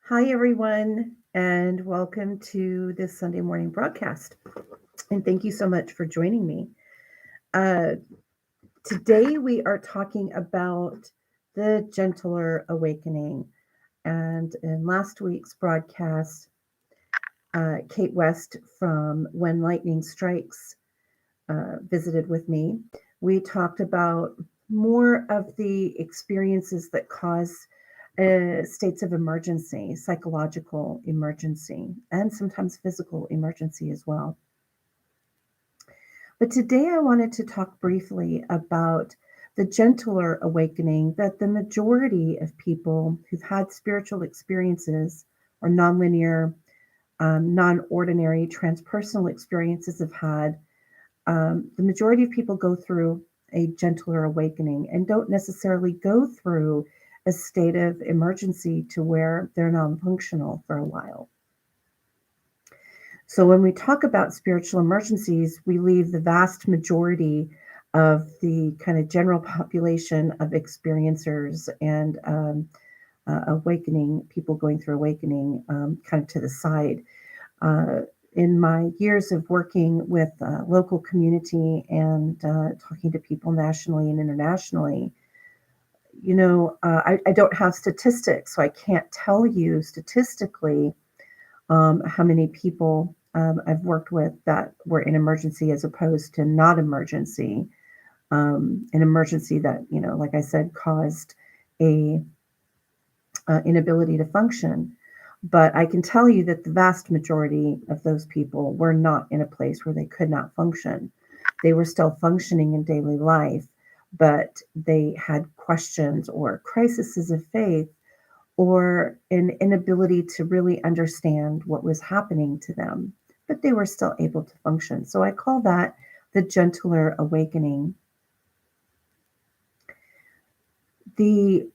Hi, everyone, and welcome to this Sunday morning broadcast. And thank you so much for joining me. Uh, Today, we are talking about the gentler awakening. And in last week's broadcast, Kate West from When Lightning Strikes visited with me. We talked about more of the experiences that cause states of emergency, psychological emergency, and sometimes physical emergency as well. But today I wanted to talk briefly about the gentler awakening that the majority of people who've had spiritual experiences or nonlinear, non ordinary, transpersonal experiences have had. The majority of people go through a gentler awakening and don't necessarily go through a state of emergency to where they're non functional for a while. So, when we talk about spiritual emergencies, we leave the vast majority of the kind of general population of experiencers and awakening, people going through awakening, kind of to the side. uh, in my years of working with local community and talking to people nationally and internationally, I don't have statistics, so I can't tell you statistically how many people I've worked with that were in emergency as opposed to not emergency. An emergency that, like I said, caused a inability to function. But I can tell you that the vast majority of those people were not in a place where they could not function. They were still functioning in daily life, but they had questions or crises of faith or an inability to really understand what was happening to them, but they were still able to function. So I call that the gentler awakening. The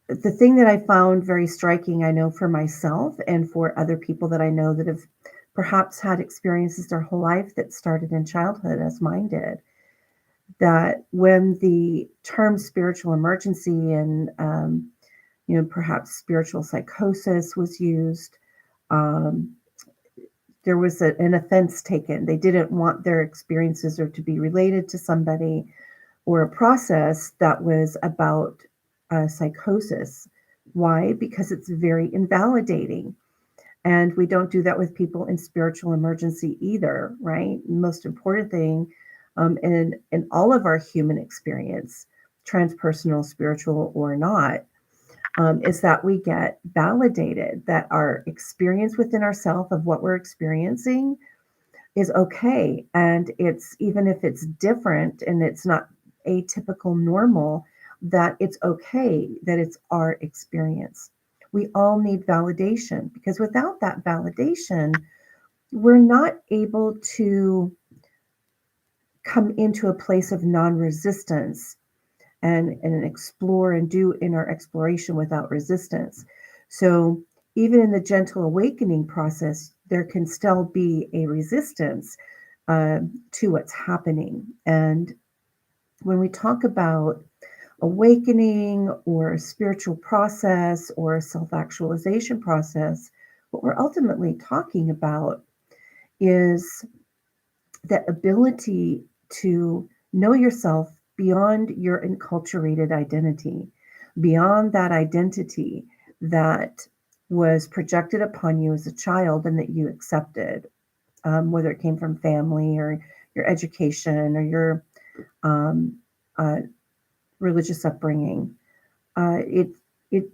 the thing that I found very striking, I know for myself and for other people that I know that have perhaps had experiences their whole life that started in childhood, as mine did, that when the term spiritual emergency and perhaps spiritual psychosis was used, um, there was an offense taken. They didn't want their experiences or to be related to somebody or a process that was about psychosis. Why? Because it's very invalidating. And we don't do that with people in spiritual emergency either, right? Most important thing in all of our human experience, transpersonal, spiritual, or not, is that we get validated, that our experience within ourselves of what we're experiencing is okay. And it's even if it's different and it's not atypical normal, that it's okay, that it's our experience. We all need validation because without that validation, we're not able to come into a place of non resistance and explore and do inner exploration without resistance. So, even in the gentle awakening process, there can still be a resistance uh, to what's happening. And when we talk about awakening or a spiritual process or a self actualization process, what we're ultimately talking about is that ability to know yourself beyond your enculturated identity, beyond that identity that was projected upon you as a child and that you accepted, whether it came from family or your education or your um, uh, religious upbringing. It it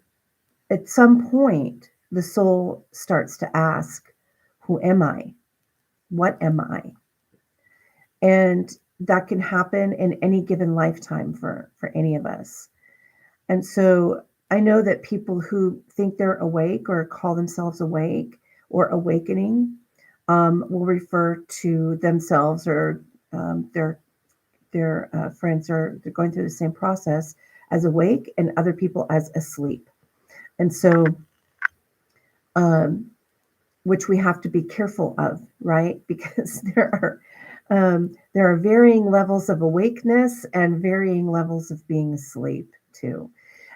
at some point the soul starts to ask, "Who am I? What am I?" And that can happen in any given lifetime for any of us. And so I know that people who think they're awake or call themselves awake or awakening will refer to themselves or their friends or they're going through the same process as awake and other people as asleep. And so, um, which we have to be careful of, right? Because there are varying levels of awakeness and varying levels of being asleep too.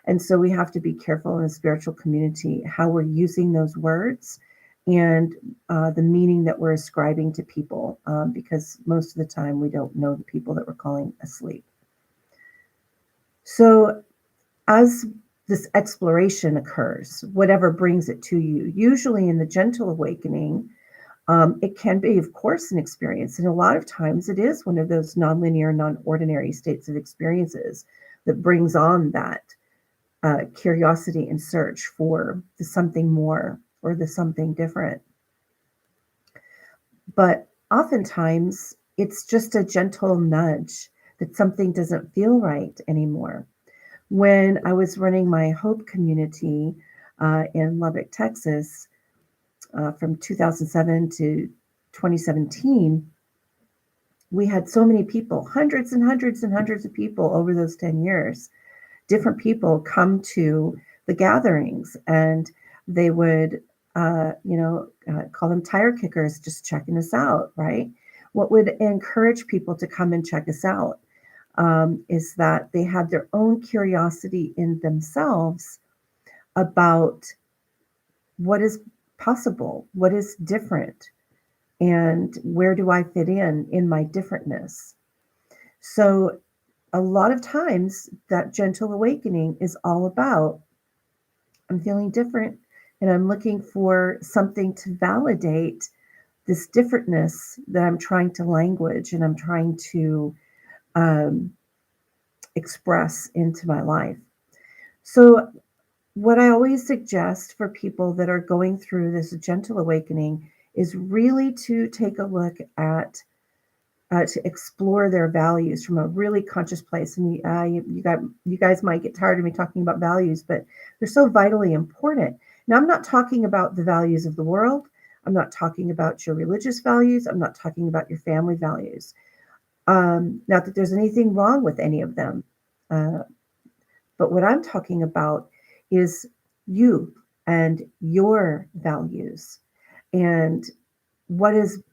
And so we have to be careful in the spiritual community how we're using those words and the meaning that we're ascribing to people, because most of the time we don't know the people that we're calling asleep. So as this exploration occurs, whatever brings it to you, usually in the gentle awakening, it can be, of course, an experience. And a lot of times it is one of those nonlinear, non ordinary states of experiences that brings on that curiosity and search for the something more or the something different. But oftentimes it's just a gentle nudge that something doesn't feel right anymore. When I was running my Hope community in Lubbock, Texas, from 2007 to 2017, we had so many people, hundreds and hundreds and hundreds of people over those 10 years. Different people come to the gatherings and they would, call them tire kickers, just checking us out, right? What would encourage people to come and check us out is that they had their own curiosity in themselves about what is possible, what is different, and where do I fit in my differentness. So a lot of times that gentle awakening is all about I'm feeling different and I'm looking for something to validate this differentness that I'm trying to language and I'm trying to um, express into my life. So what I always suggest for people that are going through this gentle awakening is really to take a look at to explore their values from a really conscious place. And you guys might get tired of me talking about values, but they're so vitally important. Now, I'm not talking about the values of the world. I'm not talking about your religious values. I'm not talking about your family values. Not that there's anything wrong with any of them. Uh, but what I'm talking about is you and your values and what is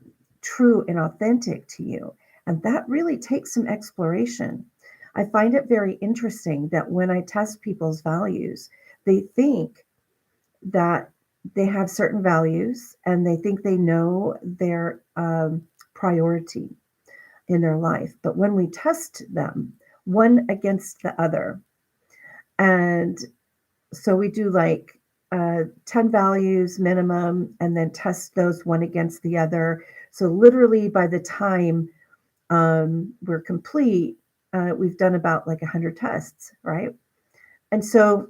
true and authentic to you. And that really takes some exploration. I find it very interesting that when I test people's values, they think that they have certain values and they think they know their priority in their life. But when we test them, one against the other, and so we do like 10 values minimum and then test those one against the other. So literally by the time we're complete, we've done about like 100 tests, right? And so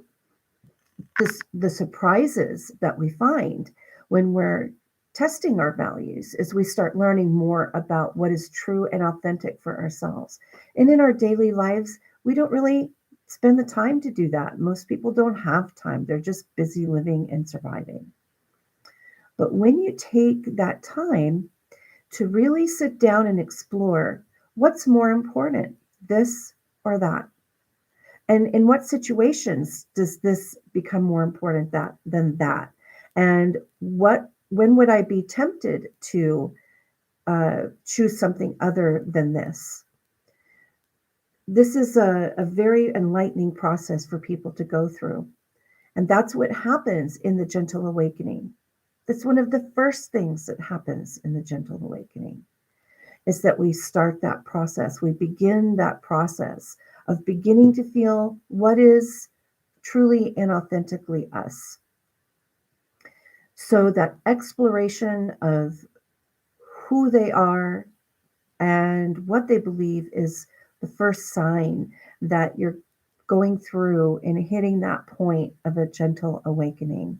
the surprises that we find when we're testing our values is we start learning more about what is true and authentic for ourselves. And in our daily lives, we don't really spend the time to do that. Most people don't have time, they're just busy living and surviving. But when you take that time to really sit down and explore what's more important, this or that, and in what situations does this become more important than that, and what when would I be tempted to choose something other than this? This is a very enlightening process for people to go through, and that's what happens in the gentle awakening. That's one of the first things that happens in the gentle awakening is that we start that process. We begin that process of beginning to feel what is truly and authentically us. So that exploration of who they are and what they believe is the first sign that you're going through and hitting that point of a gentle awakening.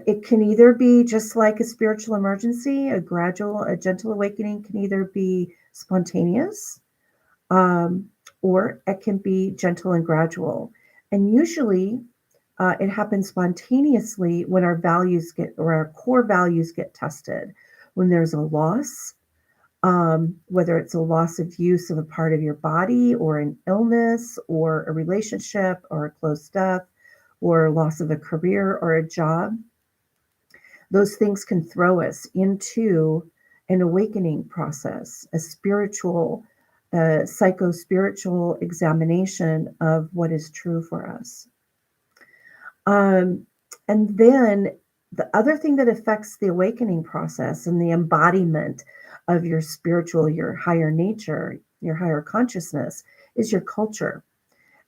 It can either be just like a spiritual emergency, a gentle awakening can either be spontaneous, um, or it can be gentle and gradual. And usually it happens spontaneously when our values get, or our core values get tested, when there's a loss, whether it's a loss of use of a part of your body, or an illness, or a relationship, or a close death, or loss of a career or a job. Those things can throw us into an awakening process, a spiritual a psycho-spiritual examination of what is true for us. Um, and then the other thing that affects the awakening process and the embodiment of your spiritual, your higher nature, your higher consciousness is your culture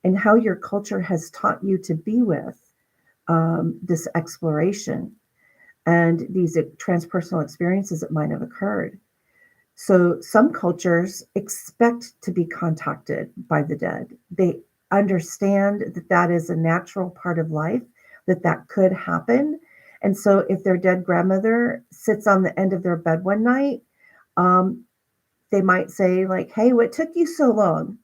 and how your culture has taught you to be with this exploration and these transpersonal experiences that might have occurred. So some cultures expect to be contacted by the dead. They understand that that is a natural part of life, that that could happen. And so if their dead grandmother sits on the end of their bed one night, um, they might say like, "Hey, what took you so long?"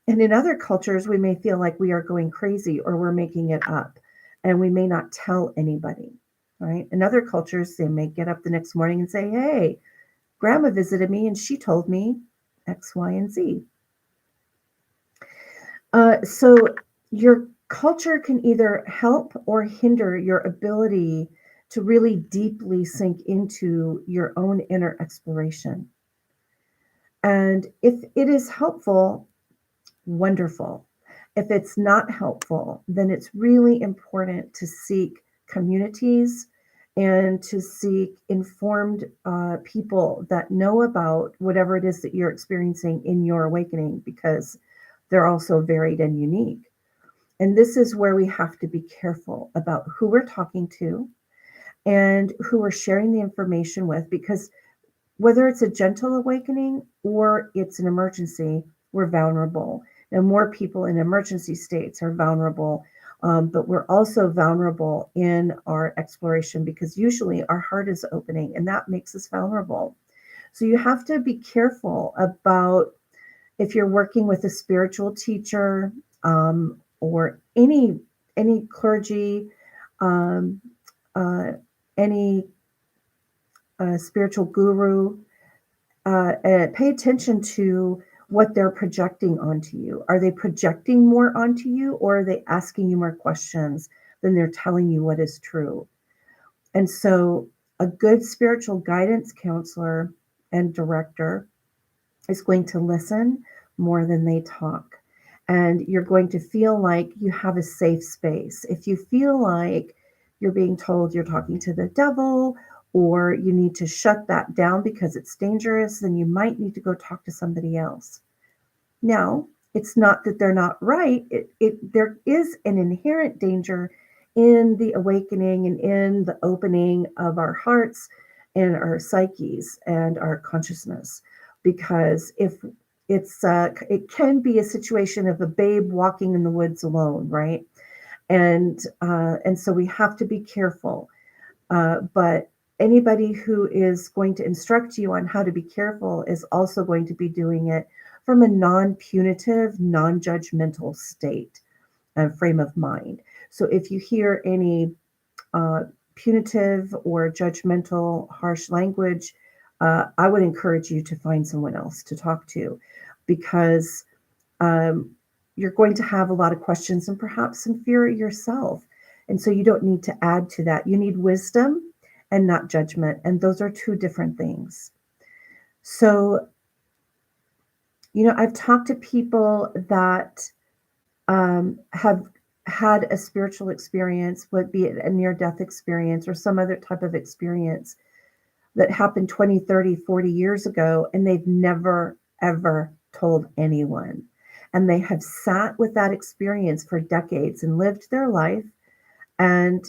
And in other cultures, we may feel like we are going crazy or we're making it up, and we may not tell anybody, right? In other cultures, they may get up the next morning and say, "Hey, grandma visited me and she told me X, Y, and Z." So your culture can either help or hinder your ability to really deeply sink into your own inner exploration. And if it is helpful, wonderful. If it's not helpful, then it's really important to seek communities and to seek informed people that know about whatever it is that you're experiencing in your awakening because they're also varied and unique. And this is where we have to be careful about who we're talking to and who we're sharing the information with because whether it's a gentle awakening or it's an emergency, we're vulnerable. And more people in emergency states are vulnerable, but we're also vulnerable in our exploration because usually our heart is opening and that makes us vulnerable. So you have to be careful about if you're working with a spiritual teacher or any clergy, um, uh, any spiritual guru, pay attention to what they're projecting onto you. Are they projecting more onto you, or are they asking you more questions than they're telling you what is true? And so, a good spiritual guidance counselor and director is going to listen more than they talk. And you're going to feel like you have a safe space. If you feel like you're being told you're talking to the devil or you need to shut that down because it's dangerous, then you might need to go talk to somebody else. Now, it's not that they're not right. There is an inherent danger in the awakening and in the opening of our hearts and our psyches and our consciousness. Because if it can be a situation of a babe walking in the woods alone, right? And so we have to be careful. But anybody who is going to instruct you on how to be careful is also going to be doing it from a non-punitive, non-judgmental state and frame of mind. So if you hear any uh, punitive or judgmental, harsh language, I would encourage you to find someone else to talk to because um, you're going to have a lot of questions and perhaps some fear yourself. And so you don't need to add to that. You need wisdom and not judgment. And those are two different things. So, I've talked to people that have had a spiritual experience, would be it a near death experience or some other type of experience that happened 20, 30, 40 years ago, and they've never, ever told anyone. And they have sat with that experience for decades and lived their life and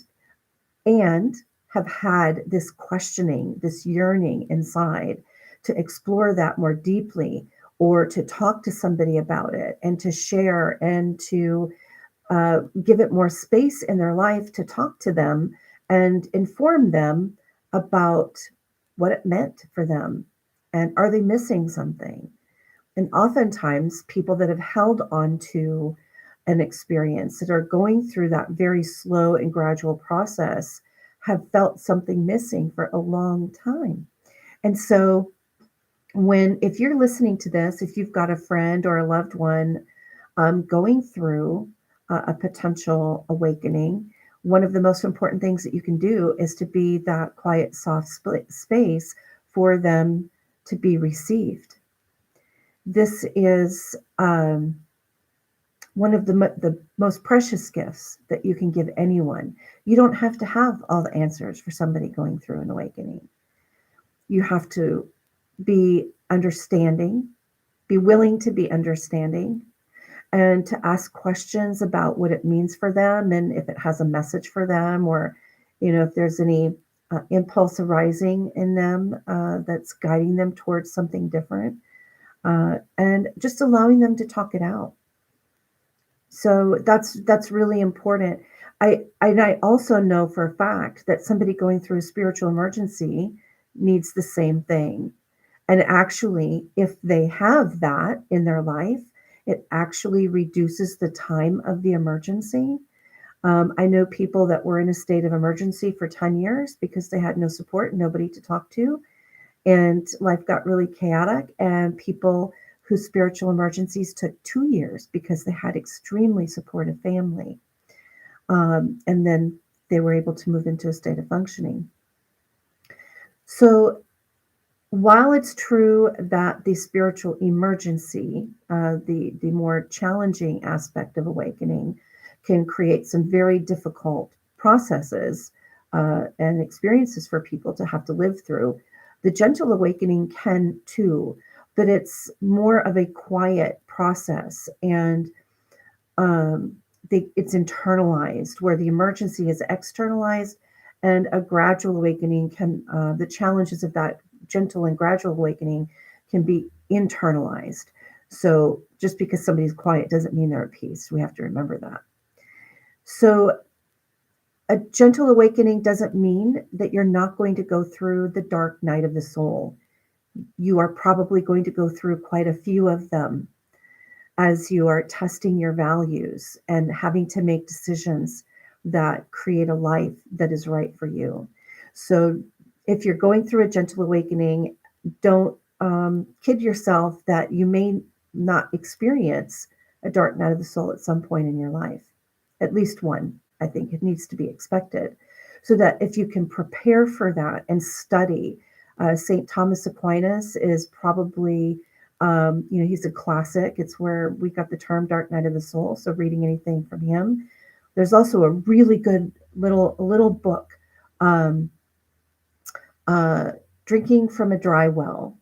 and have had this questioning, this yearning inside to explore that more deeply or to talk to somebody about it and to share and to give it more space in their life to talk to them and inform them about what it meant for them. And are they missing something? And oftentimes, people that have held on to an experience that are going through that very slow and gradual process have felt something missing for a long time. And so, if you're listening to this, if you've got a friend or a loved one going through a potential awakening, one of the most important things that you can do is to be that quiet, soft space for them to be received. This is one of the most precious gifts that you can give anyone. You don't have to have all the answers for somebody going through an awakening. You have to be understanding, be willing to be understanding, and to ask questions about what it means for them and if it has a message for them, or if there's any impulse arising in them that's guiding them towards something different, and just allowing them to talk it out. So that's really important. I also know for a fact that somebody going through a spiritual emergency needs the same thing. And actually, if they have that in their life, it actually reduces the time of the emergency. I know people that were in a state of emergency for 10 years because they had no support, nobody to talk to, and life got really chaotic. And people whose spiritual emergencies took 2 years because they had extremely supportive family. And then they were able to move into a state of functioning. So while it's true that the spiritual emergency, the more challenging aspect of awakening, can create some very difficult processes and experiences for people to have to live through, the gentle awakening can too, but it's more of a quiet process, and um, it's internalized, where the emergency is externalized, and a gradual awakening can, the challenges of that gentle and gradual awakening can be internalized. So just because somebody's quiet doesn't mean they're at peace. We have to remember that. So a gentle awakening doesn't mean that you're not going to go through the dark night of the soul. You are probably going to go through quite a few of them as you are testing your values and having to make decisions that create a life that is right for you. So, if you're going through a gentle awakening, don't kid yourself that you may not experience a dark night of the soul at some point in your life. At least one, I think it needs to be expected. So that if you can prepare for that and study, St. Thomas Aquinas is probably he's a classic. It's where we got the term Dark Night of the Soul. So reading anything from him. There's also a really good little book, um, uh, Drinking from a Dry Well,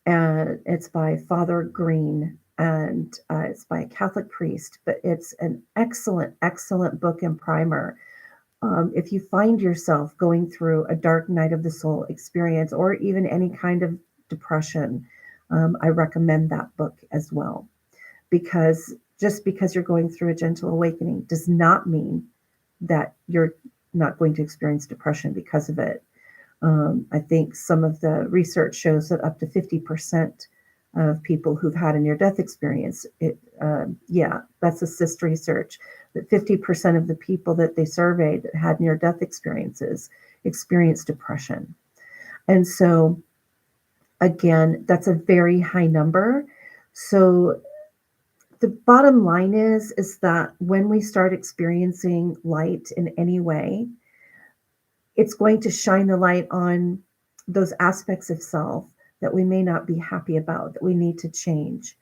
and it's by Father Green, and it's by a Catholic priest. But it's an excellent book and primer. If you find yourself going through a dark night of the soul experience, or even any kind of depression, I recommend that book as well. Because just because you're going through a gentle awakening does not mean that you're not going to experience depression because of it. I think some of the research shows that up to 50% of people who've had a near death experience, yeah, that's assist research, that 50% of the people that they surveyed that had near death experiences experienced depression. And so, again, that's a very high number. So, the bottom line is that when we start experiencing light in any way, it's going to shine the light on those aspects of self that we may not be happy about, that we need to change.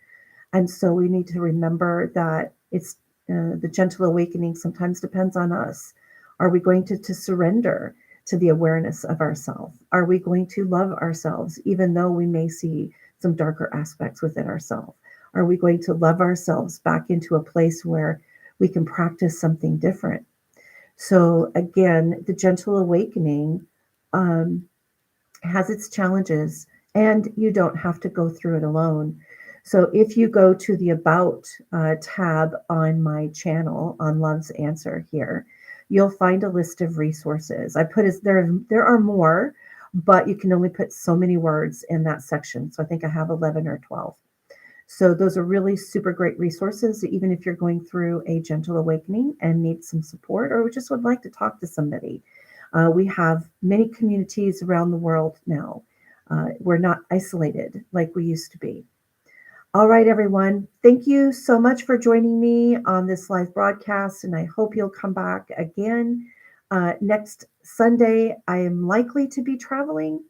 And so we need to remember that it's the gentle awakening sometimes depends on us. Are we going to surrender to the awareness of ourself? Are we going to love ourselves, even though we may see some darker aspects within ourselves? Are we going to love ourselves back into a place where we can practice something different? So, again, the gentle awakening um, has its challenges, and you don't have to go through it alone. So, if you go to the About tab on my channel on Love's Answer here, you'll find a list of resources. I put as there are more, but you can only put so many words in that section. So I think I have 11 or 12. So those are really super great resources, even if you're going through a gentle awakening and need some support, or just would like to talk to somebody. We have many communities around the world now. We're not isolated like we used to be. All right, everyone. Thank you so much for joining me on this live broadcast, and I hope you'll come back again next Sunday. I am likely to be traveling,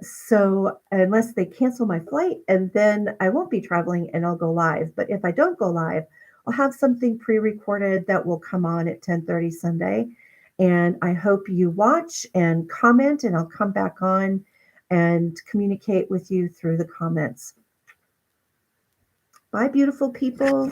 So unless they cancel my flight, and then I won't be traveling and I'll go live. But if I don't go live, I'll have something pre-recorded that will come on at 10:30 Sunday. And I hope you watch and comment, and I'll come back on and communicate with you through the comments. Bye, beautiful people.